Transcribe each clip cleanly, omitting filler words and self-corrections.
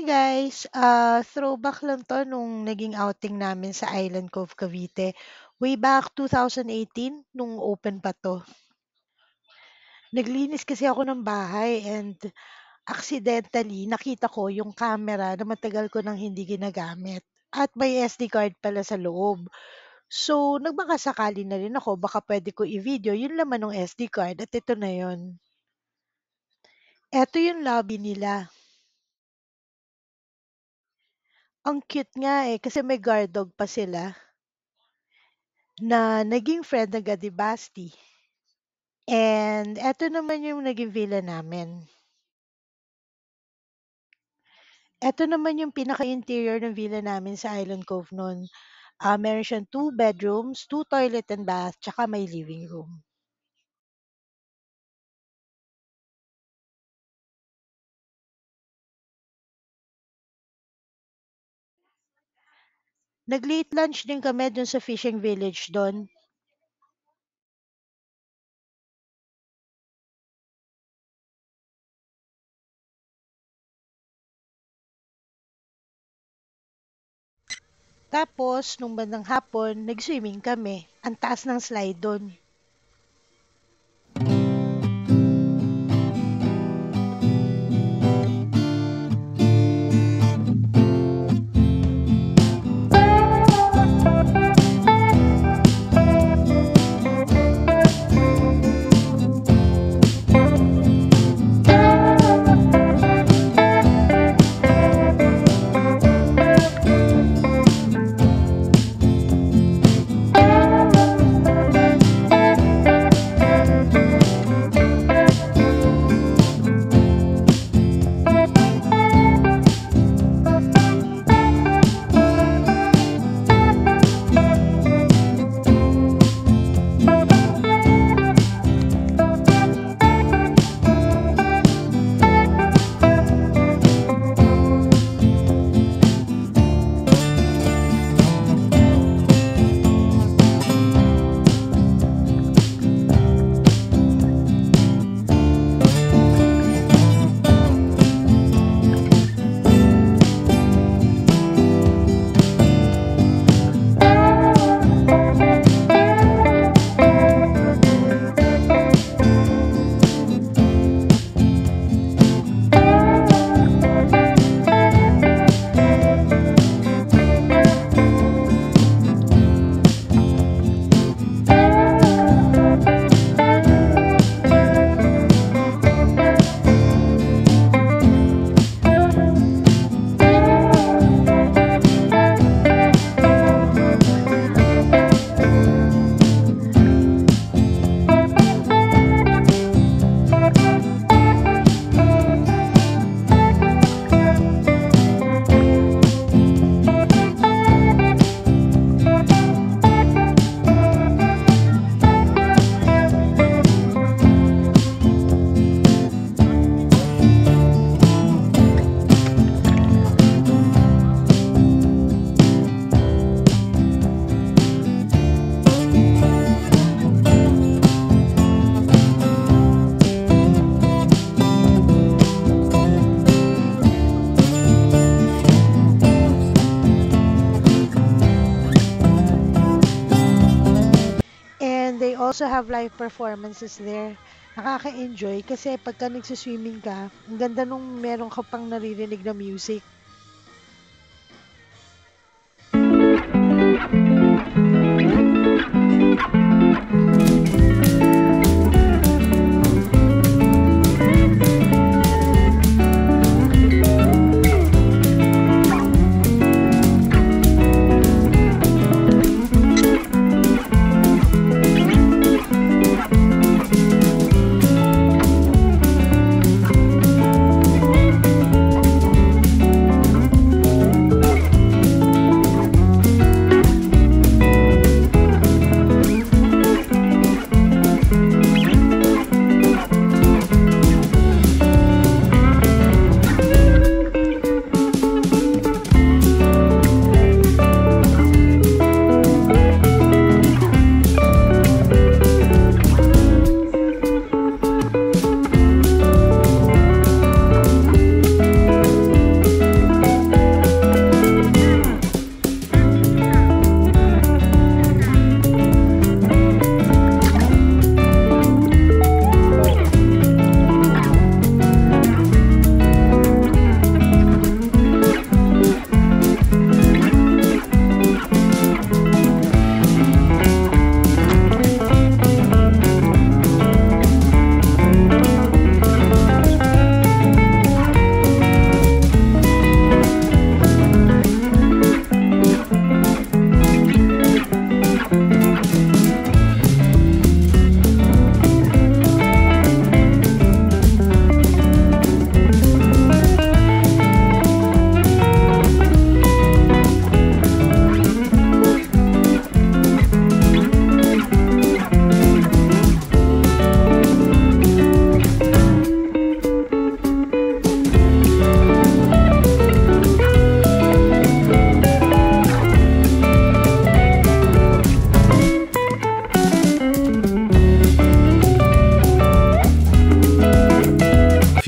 Hi guys! Throwback lang 'to nung naging outing namin sa Island Cove, Cavite. Way back 2018 nung open pa 'to. Naglinis kasi ako ng bahay and accidentally nakita ko yung camera na matagal ko nang hindi ginagamit at may SD card pala sa loob. So, nagmakasakali na rin ako baka pwede ko i-video yung laman ng SD card at ito na yun. Eto yung lobby nila. Ang cute nga eh kasi may guard dog pa sila na naging friend ng Gadibasti. And eto naman yung naging villa namin. Eto naman yung pinaka-interior ng villa namin sa Island Cove no'n. Meron siyang 2 bedrooms, 2 toilet and bath, tsaka may living room. Nag-late lunch din kami dun sa fishing village do'n. Tapos nung bandang hapon, nag-swimming kami. Ang taas ng slide do'n. And they also have live performances there. Nakaka-enjoy kasi pagka nagsuswimming ka, ang ganda nung meron ka pang naririnig na music.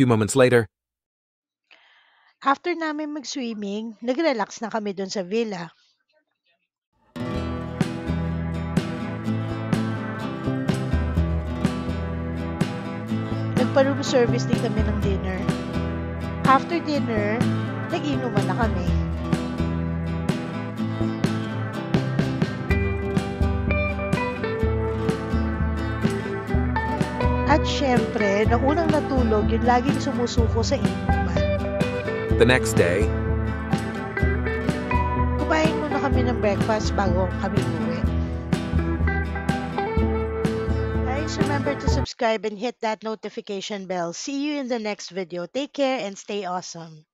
few moments later. After namin mag-swimming, nag-relax na kami dun sa villa. Nagpa-room service din kami ng dinner. After dinner, nag-inuman na kami. At syempre, nung unang natulog, yung laging sumusuko sa inuman. The next day, Kumain muna kami ng breakfast bago kami uwi. Guys, remember to subscribe and hit that notification bell. See you in the next video. Take care and stay awesome.